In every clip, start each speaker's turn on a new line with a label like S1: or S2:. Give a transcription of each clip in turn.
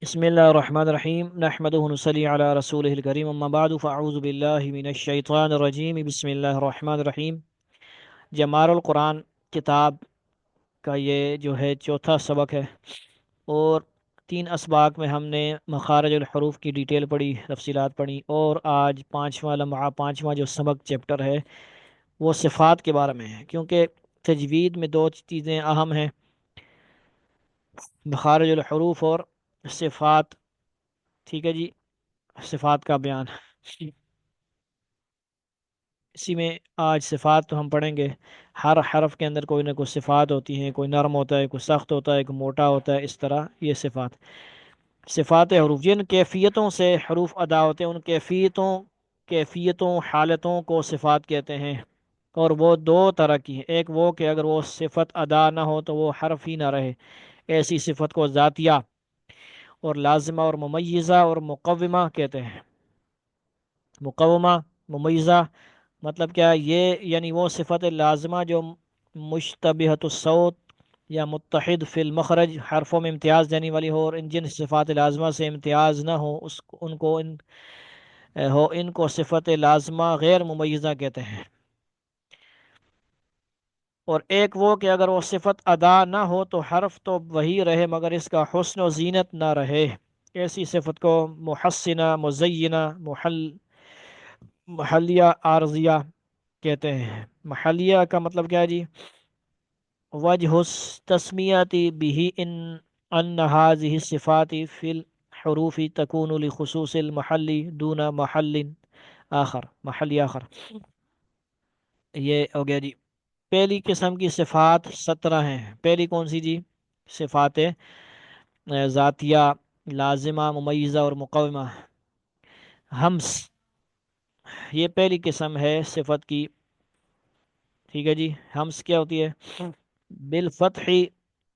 S1: بسم اللہ الرحمن الرحیم نحمدہ ونصلی علی رسولہ الکریم اما بعد فاعوذ باللہ من الشیطان الرجیم بسم اللہ الرحمن الرحیم۔ جمال القرآن کتاب کا یہ جو ہے چوتھا سبق ہے، اور 3 اسباق میں ہم نے مخارج الحروف کی ڈیٹیل پڑھی، تفصیلات پڑھی، اور آج پانچواں لمحہ، پانچواں جو سبق چیپٹر ہے وہ صفات کے بارے میں ہے، کیونکہ تجوید میں 2 چیزیں اہم ہیں: مخارج الحروف اور صفات۔ ٹھیک ہے جی، صفات کا بیان اسی میں آج صفات تو ہم پڑھیں گے۔ ہر حرف کے اندر کوئی نہ کوئی صفات ہوتی ہیں، کوئی نرم ہوتا ہے، کوئی سخت ہوتا ہے، کوئی موٹا ہوتا ہے، اس طرح یہ صفات حروف جن کیفیتوں سے حروف ادا ہوتے ہیں، ان کیفیتوں حالتوں کو صفات کہتے ہیں، اور وہ 2 طرح کی ہیں۔ ایک وہ کہ اگر وہ صفت ادا نہ ہو تو وہ حرف ہی نہ رہے، ایسی صفت کو ذاتیہ اور لازمہ اور ممیزہ اور مقومہ کہتے ہیں۔ مقومہ، ممیزہ مطلب کیا ہے؟ یہ یعنی وہ صفت لازمہ جو مشتبہۃ الصوت یا متحد فی المخرج، حرفوں میں امتیاز دینے والی ہو، اور ان جن صفات لازمہ سے امتیاز نہ ہو ان کو صفت لازمہ غیر ممیزہ کہتے ہیں۔ اور ایک وہ کہ اگر وہ صفت ادا نہ ہو تو حرف تو وہی رہے مگر اس کا حسن و زینت نہ رہے، ایسی صفت کو محسنہ، مزینہ، محلیہ، عارضیہ کہتے ہیں۔ محلیہ کا مطلب کیا ہے جی؟ وجہ تسمیت بھی ان هذه الصفات فی الحروف تکون لخصوص المحل دون محل آخر۔ یہ ہو گیا جی۔ پہلی قسم کی صفات 17 ہیں۔ پہلی کون سی جی؟ صفات ذاتیہ، لازمہ، ممیزہ اور مقومہ۔ ہمس، یہ پہلی قسم ہے صفت کی۔ ٹھیک ہے جی، ہمس کیا ہوتی ہے؟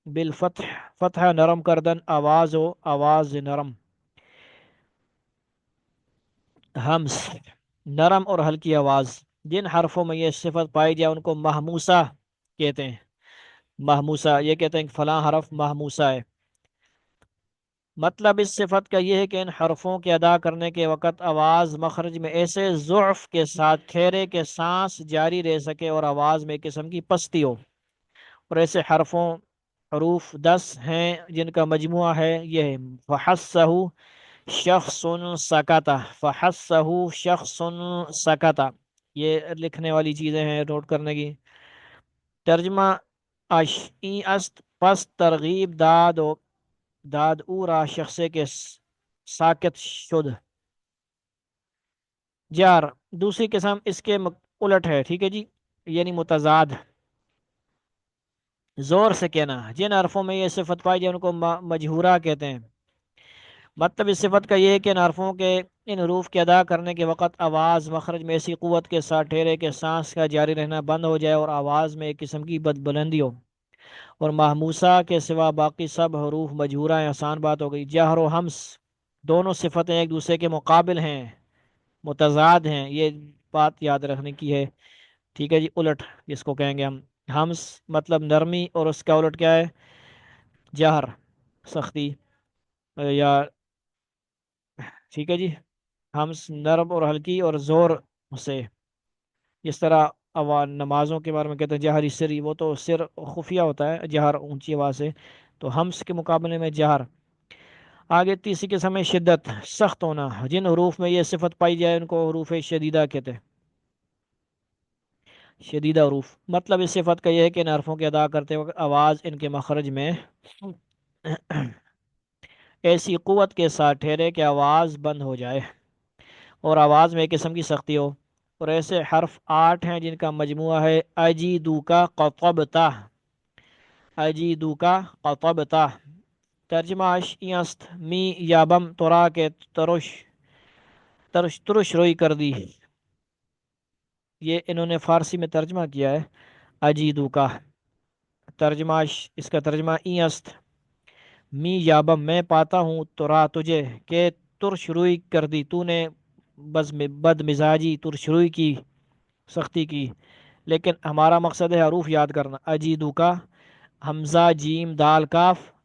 S1: بالفتح، فتح نرم کردن، آواز نرم۔ ہمس نرم اور ہلکی آواز، جن حرفوں میں یہ صفت پائی جائے ان کو محموسہ کہتے ہیں۔ محموسہ، یہ کہتے ہیں کہ فلاں حرف محموسہ ہے۔ مطلب اس صفت کا یہ ہے کہ ان حرفوں کے ادا کرنے کے وقت آواز مخرج میں ایسے ضعف کے ساتھ ٹھہرے کہ سانس جاری رہ سکے اور آواز میں ایک قسم کی پستی ہو۔ اور ایسے حروف 10 ہیں جن کا مجموعہ ہے یہ ہے: فحسہ شخص سکتا، فحسہ شخص سکتا۔ یہ لکھنے والی چیزیں ہیں، نوٹ کرنے کی۔ ترجمہ: این است پس ترغیب داد او را شخصے کے ساکت شد۔ جار، دوسری قسم اس کے الٹ ہے، ٹھیک ہے جی، یعنی متضاد، زور سے کہنا۔ جن حرفوں میں یہ صفت پائی جائے ان کو مجہورہ کہتے ہیں۔ مطلب اس صفت کا یہ ہے کہ ان حرفوں کے ان حروف کے ادا کرنے کے وقت آواز مخرج میں ایسی قوت کے ساتھ ٹھہرے کہ سانس کا جاری رہنا بند ہو جائے اور آواز میں ایک قسم کی بلندی ہو۔ اور محموسہ کے سوا باقی سب حروف مجہورہ ہیں۔ آسان بات ہو گئی۔ جہر و حمس دونوں صفتیں ایک دوسرے کے مقابل ہیں، متضاد ہیں، یہ بات یاد رکھنے کی ہے۔ ٹھیک ہے جی، الٹ جس کو کہیں گے ہم، ہمس مطلب نرمی، اور اس کا الٹ کیا ہے؟ جہر، سختی یا ٹھیک ہے جی، ہمس نرم اور ہلکی اور زور سے۔ جس طرح نمازوں کے بارے میں کہتے ہیں جہری سری، وہ تو سر خفیہ ہوتا ہے، جہر اونچی آواز سے، تو ہمس کے مقابلے میں جہر۔ آگے تیسری قسم ہے شدت، سخت ہونا۔ جن حروف میں یہ صفت پائی جائے ان کو حروف شدیدہ کہتے ہیں۔ شدیدہ حروف مطلب اس صفت کا یہ ہے کہ ان حرفوں کے ادا کرتے وقت آواز ان کے مخرج میں ایسی قوت کے ساتھ ٹھہرے کہ آواز بند ہو جائے اور آواز میں ایک قسم کی سختی ہو۔ اور ایسے حرف 8 ہیں جن کا مجموعہ ہے اجیدو کا قطبتا، اجیدو کا قطبتا۔ ترجمہ: است می یابم تورا کے ترش روئی کر دی۔ یہ انہوں نے فارسی میں ترجمہ کیا ہے اجیدو کا۔ ترجمہ: اس کا ترجمہ است می یابم میں پاتا ہوں، تورا تجھے، کہ ترش روئی کر دی تو نے بد مزاجی، ترش روئی کی، سختی کی۔ لیکن ہمارا مقصد ہے حروف یاد کرنا۔ اجیدو کا، حمزہ جیم دال کاف،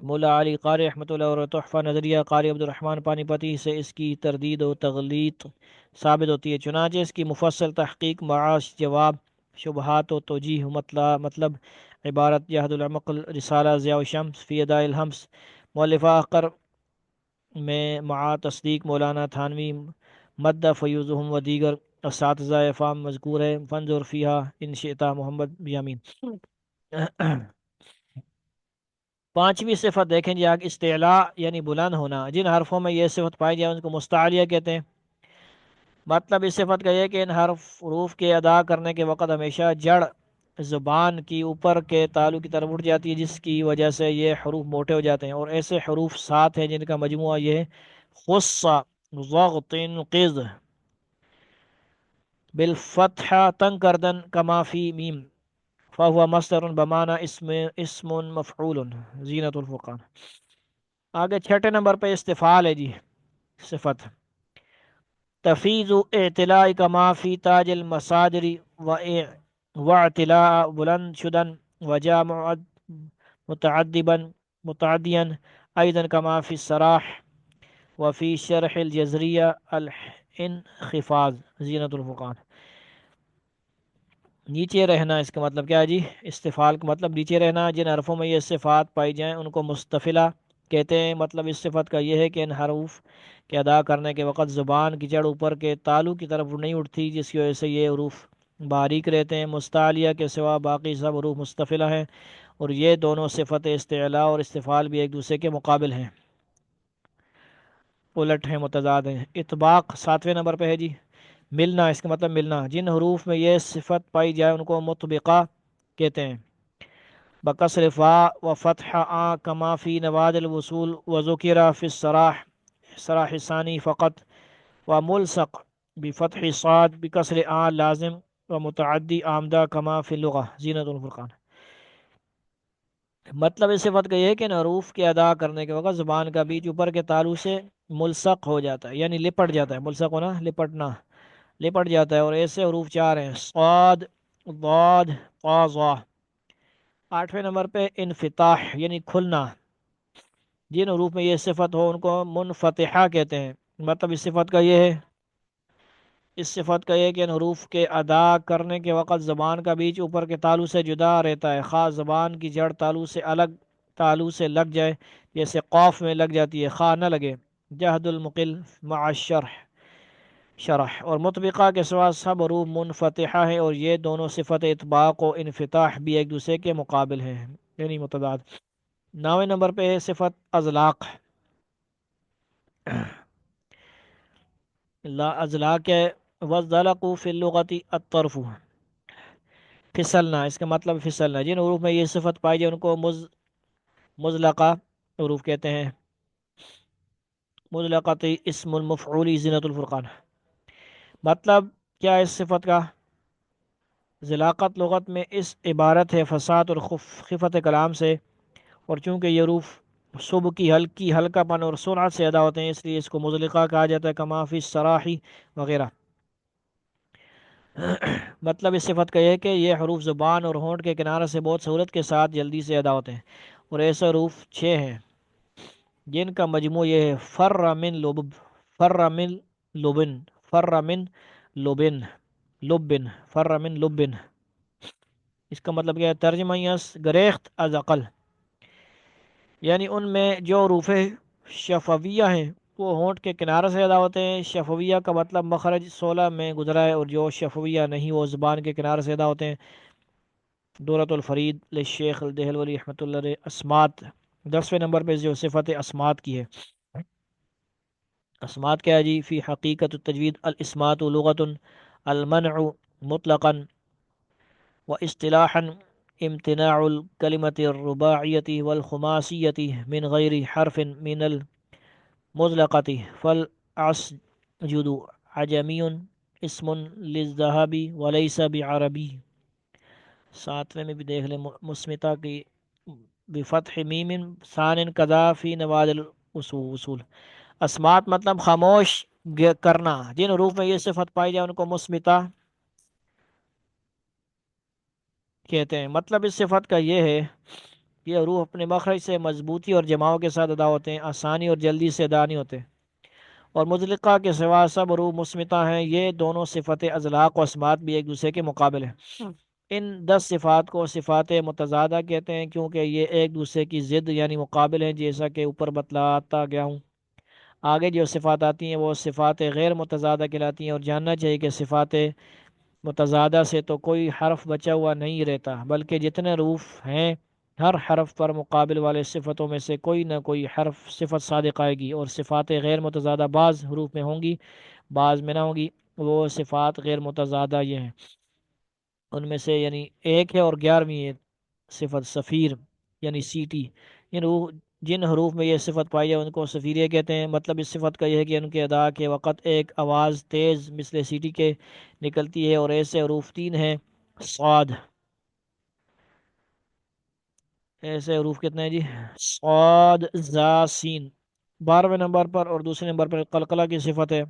S1: مولا علی قاری رحمۃ اللہ اور تحفہ نظریہ قاری عبد الرحمن پانی پتی سے اس کی تردید و تغلیط ثابت ہوتی ہے، چنانچہ اس کی مفصل تحقیق، معاش، جواب، شبہات و توجیہ، مطلب عبارت جہد العمقل، رسالہ ضیاء الشمس فی اداء الہمس، مؤلفہ اقر میں مع تصدیق مولانا تھانوی، مدہ فیوزہم و دیگر اساتذہ فام مذکور ہے، فنظر فیہا ان شئتا محمد بیامین۔ پانچویں صفت دیکھیں جی آگے، استعلاء یعنی بلند ہونا، جن حرفوں میں یہ صفت پائی جائے ان کو مستعلیہ کہتے ہیں۔ مطلب اس صفت کا یہ کہ ان حروف کے ادا کرنے کے وقت ہمیشہ جڑ زبان کی اوپر کے تالو کی طرف اٹھ جاتی ہے، جس کی وجہ سے یہ حروف موٹے ہو جاتے ہیں، اور ایسے حروف سات ہیں جن کا مجموعہ یہ ہے: خص، ضغط، قز، بالفتحہ تنگ کردن، کما فی میم، فہو مصدر بمعنی اسم مفعول، زینت الفرقان۔ آگے چھٹے نمبر پہ استفعال ہے جی صفت، تفیض اعتلاء کما فی تاج المصادر واعتلاء بلند شدن، وجا متعدبا متعدیا، ایضا کما فی الصراح وفی شرح الجزریہ الانخفاض، زینت الفرقان۔ نیچے رہنا اس کا مطلب کیا ہے جی؟ استفعال کا مطلب نیچے رہنا، جن حرفوں میں یہ صفات پائی جائیں ان کو مستفلہ کہتے ہیں۔ مطلب اس صفت کا یہ ہے کہ ان حروف کے ادا کرنے کے وقت زبان کی جڑ اوپر کے تالو کی طرف نہیں اٹھتی، جس کی وجہ سے یہ حروف باریک رہتے ہیں۔ مستعلیہ کے سوا باقی سب حروف مستفلہ ہیں، اور یہ دونوں صفت استعلاء اور استفعال بھی ایک دوسرے کے مقابل ہیں، الٹ ہیں، متضاد ہیں۔ اطباق ساتویں نمبر پہ ہے جی، ملنا، اس کا مطلب ملنا، جن حروف میں یہ صفت پائی جائے ان کو مطبقہ کہتے ہیں، بکسر فا و فتح آ کما فی نواد الوصول و ذکر فی الصراح صراح ثانی فقط، و ملصق بفتح صاد بکسر آ لازم و متعدی آمدہ کما فی اللغہ، زینت الفرقان۔ مطلب اس صفت کا یہ ہے کہ ان حروف کے ادا کرنے کے وقت زبان کا بیچ اوپر کے تالو سے ملصق ہو جاتا ہے، یعنی لپٹ جاتا ہے، ملصق ہونا لپٹنا، لپٹ جاتا ہے، اور ایسے حروف چار ہیں: صاد، ضاد، طا، ظا۔ آٹھویں نمبر پہ انفتاح یعنی کھلنا، جن حروف میں یہ صفت ہو ان کو منفتحہ کہتے ہیں۔ مطلب اس صفت کا یہ ہے، اس صفت کا یہ کہ ان حروف کے ادا کرنے کے وقت زبان کا بیچ اوپر کے تالو سے جدا رہتا ہے، خواہ زبان کی جڑ تالو سے لگ جائے، جیسے قوف میں لگ جاتی ہے، خواہ نہ لگے۔ جہد المقل مع شرح اور مطبقہ کے سوا سب حروف منفتحہ ہیں، اور یہ دونوں صفت اطباق و انفتاح بھی ایک دوسرے کے مقابل ہیں، یعنی متضاد۔ نویں نمبر پہ ہے صفت ازلاق، لا ازلاق ہے، وَالزَّلَقُ فِي اللُّغَةِ الطَّرْفُ، پھسلنا، اس کا مطلب پھسلنا، جن حروف میں یہ صفت پائی جائے ان کو مزلقہ حروف کہتے ہیں، مزلقۃ اسم المفعول، زینت الفرقان۔ مطلب کیا ہے اس صفت کا؟ ذلاقت لغت میں اس عبارت ہے فساد اور خفت کلام سے، اور چونکہ یہ حروف صبح کی ہلکا پن اور سرعت سے ادا ہوتے ہیں، اس لیے اس کو مزلقہ کہا جاتا ہے، کما فی الصراحی وغیرہ۔ مطلب اس صفت کا یہ ہے کہ یہ حروف زبان اور ہونٹ کے کنارے سے بہت سہولت کے ساتھ جلدی سے ادا ہوتے ہیں، اور ایسے حروف چھ ہیں جن کا مجموع یہ ہے: فر من لبب، فر من لبن، فر من لبن، لبن، فر من لبن۔ اس کا مطلب کیا ہے؟ ترجمہ یس گریخت از عقل، یعنی ان میں جو حروف شفویہ ہیں وہ ہونٹ کے کنارے سے ادا ہوتے ہیں۔ شفویہ کا مطلب مخرج 16 میں گزرا ہے، اور جو شفویہ نہیں وہ زبان کے کنارے سے ادا ہوتے ہیں۔ دورۃ الفرید للشیخ الدہلوی رحمۃ اللہ علیہ۔ اسمات، 10ویں نمبر پہ جو صفت اسمات کی ہے، اسمات کیا ہے جی؟ فی حقیقت التجوید الاسمات لغۃ المنع مطلقا و اصطلاحا امتناع الکلمۃ الرباعیۃ والخماسیۃ من غیر حرف من المزلقۃ، فالعسجد عجمی اسم للذهب وليس بعربی۔ ساتویں میں بھی دیکھ لیں، مسمتا کی بفتح میم ثان کذا فی نواد الاصول۔ اسمات مطلب خاموش کرنا، جن حروف میں یہ صفت پائی جائے ان کو مسمتا کہتے ہیں۔ مطلب اس صفت کا یہ ہے یہ حروف اپنے مخرج سے مضبوطی اور جماؤں کے ساتھ ادا ہوتے ہیں، آسانی اور جلدی سے ادا نہیں ہوتے۔ اور مطلقہ کے سوا سب حروف مصمتہ ہیں، یہ دونوں صفت اضلاق و اسمات بھی ایک دوسرے کے مقابل ہیں۔ ان 10 صفات کو صفات متضادہ کہتے ہیں کیونکہ یہ ایک دوسرے کی ضد یعنی مقابل ہیں، جیسا کہ اوپر بتلاتا گیا ہوں۔ آگے جو صفات آتی ہیں وہ صفات غیر متضادہ کہلاتی ہیں، اور جاننا چاہیے کہ صفات متضادہ سے تو کوئی حرف بچا ہوا نہیں رہتا، بلکہ جتنے حروف ہیں ہر حرف پر مقابل والے صفتوں میں سے کوئی نہ کوئی حرف صفت صادق آئے گی، اور صفات غیر متضادہ بعض حروف میں ہوں گی بعض میں نہ ہوں گی۔ وہ صفات غیر متضادہ یہ ہیں، ان میں سے یعنی ایک ہے اور 11ویں ہے صفت صفیر یعنی سیٹی۔ جن حروف میں یہ صفت پائی ہے ان کو صفیریہ کہتے ہیں۔ مطلب اس صفت کا یہ ہے کہ ان کے ادا کے وقت ایک آواز تیز مثل سیٹی کے نکلتی ہے، اور ایسے حروف 3 ہیں۔ صاد، ایسے حروف کتنے ہیں جی؟ صاد زا سین 12ویں نمبر پر، اور دوسرے نمبر پر قلقلہ کی صفت ہے۔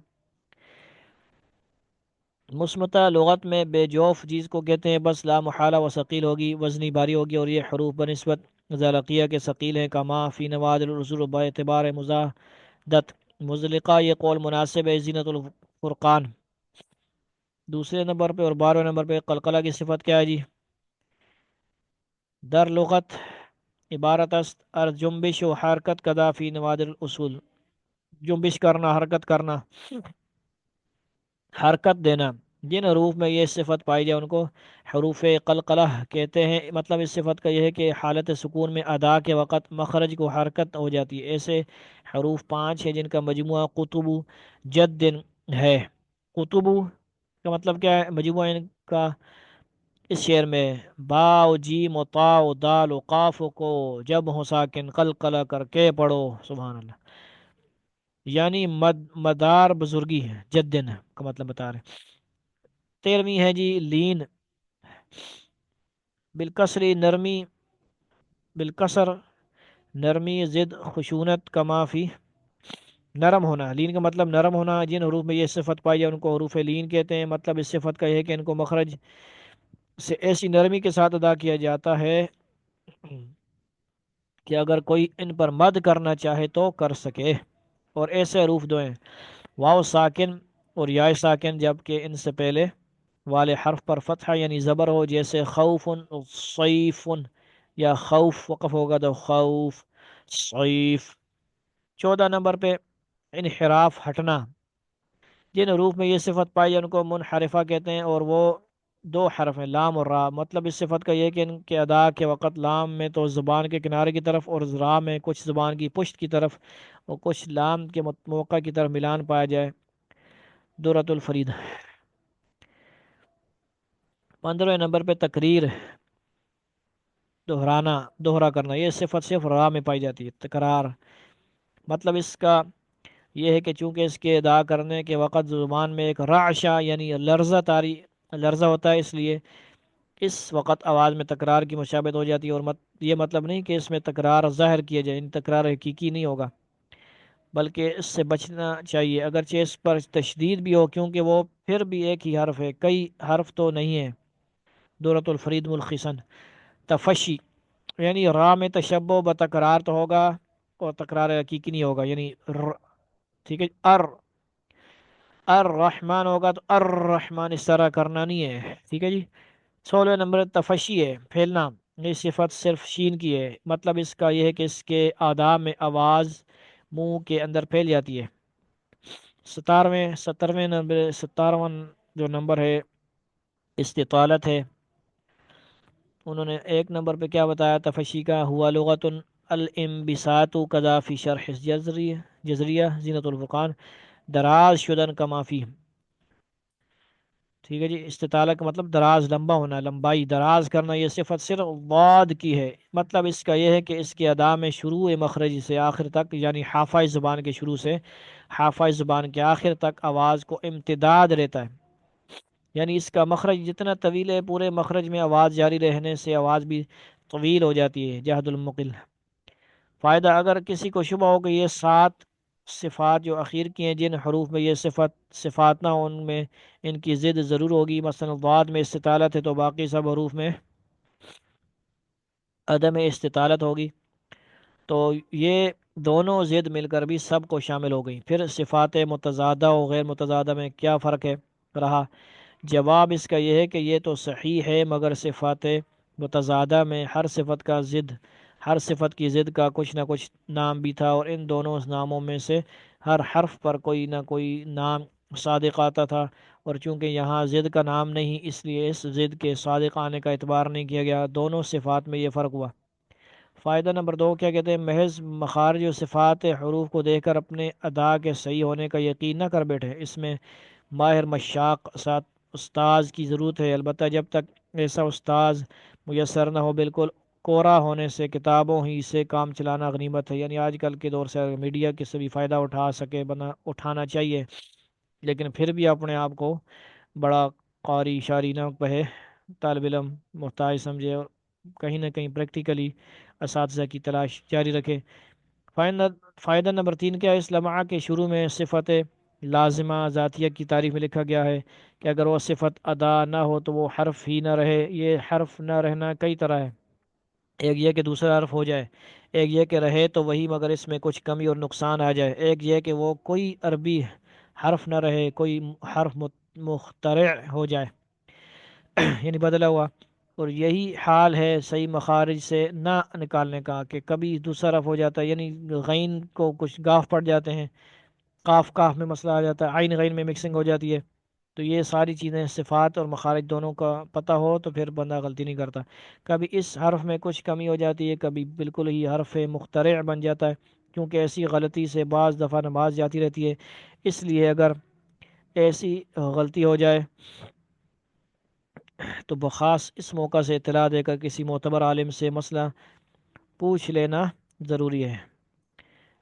S1: مصمتہ لغت میں بے جوف چیز کو کہتے ہیں، بس لا محالہ و ثقیل ہوگی، وزنی بھاری ہوگی، اور یہ حروف بنسبت زالقیہ کے ثقیل ہیں، کما فی نوادر الرسول با اعتبار مزادت مزلقہ، یہ قول مناسب ہے۔ زینت الفرقان دوسرے نمبر پہ، اور 12ویں نمبر پہ قلقلہ کی صفت کیا ہے جی؟ در لغت عبارت است از جنبش و حرکت کدا فی نوادر الاصول، جنبش کرنا، حرکت کرنا، حرکت دینا۔ جن حروف میں یہ صفت پائی جائے ان کو حروف قلقلہ کہتے ہیں۔ مطلب اس صفت کا یہ ہے کہ حالت سکون میں ادا کے وقت مخرج کو حرکت ہو جاتی ہے۔ ایسے حروف 5 ہیں جن کا مجموعہ قطب جد ہے۔ قطب کا مطلب کیا ہے؟ مجموعہ ان کا اس شعر میں با و جیم و طا و دال و قاف کو جب ہو ساکن قلقلہ کر کے پڑھو، سبحان اللہ، یعنی مدار بزرگی ہے، جدن کا مطلب بتا رہے۔ 13ویں ہے جی لین، بالکسری نرمی، بالکسر نرمی، ضد خشونت کما فی نرم ہونا۔ لین کا مطلب نرم ہونا۔ جن حروف میں یہ صفت پائی جائے ان کو حروف لین کہتے ہیں۔ مطلب اس صفت کا یہ ہے کہ ان کو مخرج سے ایسی نرمی کے ساتھ ادا کیا جاتا ہے کہ اگر کوئی ان پر مد کرنا چاہے تو کر سکے۔ اور ایسے حروف دو ہیں، واو ساکن اور یا ساکن، جبکہ ان سے پہلے والے حرف پر فتحہ یعنی زبر ہو، جیسے خوف صیف، یا خوف وقف ہوگا تو خوف صیف۔ 14 نمبر پہ انحراف، ہٹنا۔ جن حروف میں یہ صفت پائی جائے ان کو منحرفہ کہتے ہیں، اور وہ 2 حرف ہیں، لام اور را۔ مطلب اس صفت کا یہ ہے کہ ان کے ادا کے وقت لام میں تو زبان کے کنارے کی طرف، اور را میں کچھ زبان کی پشت کی طرف اور کچھ لام کے موقع کی طرف ملان پایا جائے۔ درۃ الفرید۔ 15ویں نمبر پہ تقریر، دہرانا، دوہرا کرنا۔ یہ صفت صرف را میں پائی جاتی ہے، تکرار۔ مطلب اس کا یہ ہے کہ چونکہ اس کے ادا کرنے کے وقت زبان میں ایک رعشہ یعنی لرزہ ہوتا ہے، اس لیے اس وقت آواز میں تکرار کی مشابہت ہو جاتی ہے۔ اور یہ مطلب نہیں کہ اس میں تکرار ظاہر کیا جائے، ان تکرار حقیقی نہیں ہوگا، بلکہ اس سے بچنا چاہیے، اگرچہ اس پر تشدید بھی ہو، کیونکہ وہ پھر بھی ایک ہی حرف ہے، کئی حرف تو نہیں ہے۔ دورۃ الفرید ملخصاً تفشی، یعنی را میں تشبہ بتکرار تو ہوگا اور تکرار حقیقی نہیں ہوگا، یعنی ٹھیک ہے۔ الرحمن ہوگا تو الرحمن اس طرح کرنا نہیں ہے، ٹھیک ہے جی۔ 16 نمبر تفشی ہے، پھیلنا۔ یہ صفت صرف شین کی ہے، مطلب اس کا یہ ہے کہ اس کے آداب میں آواز منہ کے اندر پھیل جاتی ہے۔ 17واں جو نمبر ہے استطالت ہے۔ انہوں نے 1 نمبر پہ کیا بتایا تفشی کا؟ ہوا لغت الانبساط کذا فی شرح جزریہ زینت الفرقان، دراز شدن کا معافی، ٹھیک ہے جی۔ استطالت کا مطلب دراز، لمبا ہونا، لمبائی، دراز کرنا۔ یہ صفت صرف ضاد کی ہے، مطلب اس کا یہ ہے کہ اس کے ادا میں شروع مخرج سے آخر تک، یعنی حافہ زبان کے شروع سے حافہ زبان کے آخر تک آواز کو امتداد رہتا ہے، یعنی اس کا مخرج جتنا طویل ہے پورے مخرج میں آواز جاری رہنے سے آواز بھی طویل ہو جاتی ہے۔ جہد المقل۔ فائدہ، اگر کسی کو شبہ ہو کہ یہ 7 صفات جو اخیر کی ہیں جن حروف میں یہ صفات نہ ہوں ان میں ان کی ضد ضرور ہوگی، مثلا ضاد میں استطالت ہے تو باقی سب حروف میں عدم استطالت ہوگی، تو یہ دونوں ضد مل کر بھی سب کو شامل ہو گئی۔ پھر صفات متضادہ و غیر متضادہ میں کیا فرق ہے رہا؟ جواب اس کا یہ ہے کہ یہ تو صحیح ہے، مگر صفات متضادہ میں ہر صفت کی ضد کا کچھ نہ کچھ نام بھی تھا، اور ان دونوں ناموں میں سے ہر حرف پر کوئی نہ کوئی نام صادق آتا تھا، اور چونکہ یہاں ضد کا نام نہیں، اس لیے اس ضد کے صادق آنے کا اعتبار نہیں کیا گیا۔ دونوں صفات میں یہ فرق ہوا۔ فائدہ نمبر 2 کیا کہتے ہیں؟ محض مخارج و صفات حروف کو دیکھ کر اپنے ادا کے صحیح ہونے کا یقین نہ کر بیٹھے، اس میں ماہر مشاق ساتھ استاذ کی ضرورت ہے، البتہ جب تک ایسا استاذ میسر نہ ہو، بالکل کورا ہونے سے کتابوں ہی سے کام چلانا غنیمت ہے۔ یعنی آج کل کے دور سے میڈیا کے سبھی فائدہ اٹھا سکے اٹھانا چاہیے، لیکن پھر بھی اپنے آپ کو بڑا قاری شاری نہ کہے، طالب علم محتاج سمجھے، اور کہیں نہ کہیں پریکٹیکلی اساتذہ کی تلاش جاری رکھے۔ فائدہ نمبر 3 کیا ہے؟ اس لمحہ کے شروع میں صفت لازمہ ذاتیہ کی تعریف میں لکھا گیا ہے کہ اگر وہ صفت ادا نہ ہو تو وہ حرف ہی نہ رہے۔ یہ حرف نہ رہنا کئی طرح ہے، ایک یہ کہ دوسرا حرف ہو جائے، ایک یہ کہ رہے تو وہی مگر اس میں کچھ کمی اور نقصان آ جائے، ایک یہ کہ وہ کوئی عربی حرف نہ رہے، کوئی حرف مخترع ہو جائے یعنی بدلا ہوا۔ اور یہی حال ہے صحیح مخارج سے نہ نکالنے کا، کہ کبھی دوسرا حرف ہو جاتا ہے، یعنی غین کو کچھ گاف پڑ جاتے ہیں، قاف کاف میں مسئلہ آ جاتا ہے، عین غین میں مکسنگ ہو جاتی ہے۔ تو یہ ساری چیزیں صفات اور مخارج دونوں کا پتہ ہو تو پھر بندہ غلطی نہیں کرتا۔ کبھی اس حرف میں کچھ کمی ہو جاتی ہے، کبھی بالکل ہی حرف مخترع بن جاتا ہے، کیونکہ ایسی غلطی سے بعض دفعہ نماز جاتی رہتی ہے۔ اس لیے اگر ایسی غلطی ہو جائے تو بخاص اس موقع سے اطلاع دے کر کسی معتبر عالم سے مسئلہ پوچھ لینا ضروری ہے۔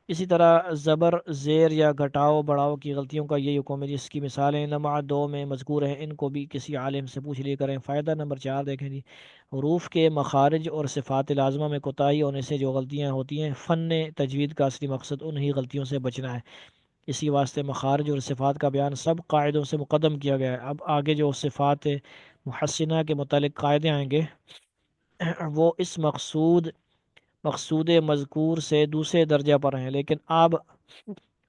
S1: اسی طرح زبر، زیر یا گھٹاؤ بڑھاؤ کی غلطیوں کا یہی حکم ہے، جس کی مثالیں نمع 2 میں مذکور ہیں، ان کو بھی کسی عالم سے پوچھ لیا کریں۔ فائدہ نمبر 4 دیکھیں جی، حروف کے مخارج اور صفات لازمہ میں کوتاہی ہونے سے جو غلطیاں ہوتی ہیں، فن تجوید کا اصلی مقصد انہی غلطیوں سے بچنا ہے۔ اسی واسطے مخارج اور صفات کا بیان سب قاعدوں سے مقدم کیا گیا ہے۔ اب آگے جو صفات محسنہ کے متعلق قاعدے آئیں گے وہ اس مقصود مذکور سے دوسرے درجہ پر ہیں، لیکن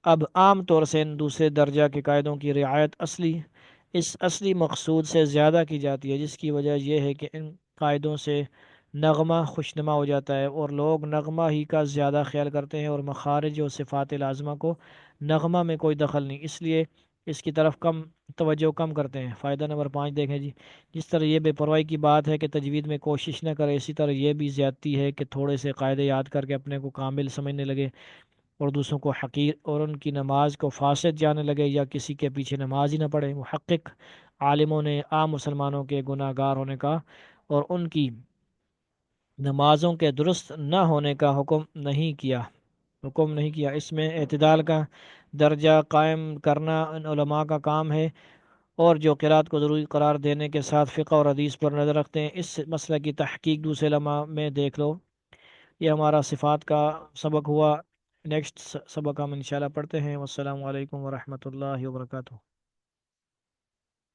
S1: اب عام طور سے ان دوسرے درجہ کے قاعدوں کی رعایت اس اصلی مقصود سے زیادہ کی جاتی ہے، جس کی وجہ یہ ہے کہ ان قاعدوں سے نغمہ خوشنما ہو جاتا ہے، اور لوگ نغمہ ہی کا زیادہ خیال کرتے ہیں، اور مخارج و صفات لازمہ کو نغمہ میں کوئی دخل نہیں، اس لیے اس کی طرف توجہ کم کرتے ہیں۔ فائدہ نمبر 5 دیکھیں جی، جس طرح یہ بے پرواہی کی بات ہے کہ تجوید میں کوشش نہ کرے، اسی طرح یہ بھی زیادتی ہے کہ تھوڑے سے قاعدے یاد کر کے اپنے کو کامل سمجھنے لگے اور دوسروں کو حقیر اور ان کی نماز کو فاسد جانے لگے، یا کسی کے پیچھے نماز ہی نہ پڑھے۔ محقق عالموں نے عام مسلمانوں کے گناہ گار ہونے کا اور ان کی نمازوں کے درست نہ ہونے کا حکم نہیں کیا۔ اس میں اعتدال کا درجہ قائم کرنا ان علماء کا کام ہے، اور جو قرات کو ضروری قرار دینے کے ساتھ فقہ اور حدیث پر نظر رکھتے ہیں۔ اس مسئلہ کی تحقیق دوسرے علماء میں دیکھ لو۔ یہ ہمارا صفات کا سبق ہوا۔ نیکسٹ سبق ہم انشاءاللہ پڑھتے ہیں۔ والسلام علیکم ورحمۃ اللہ وبرکاتہ۔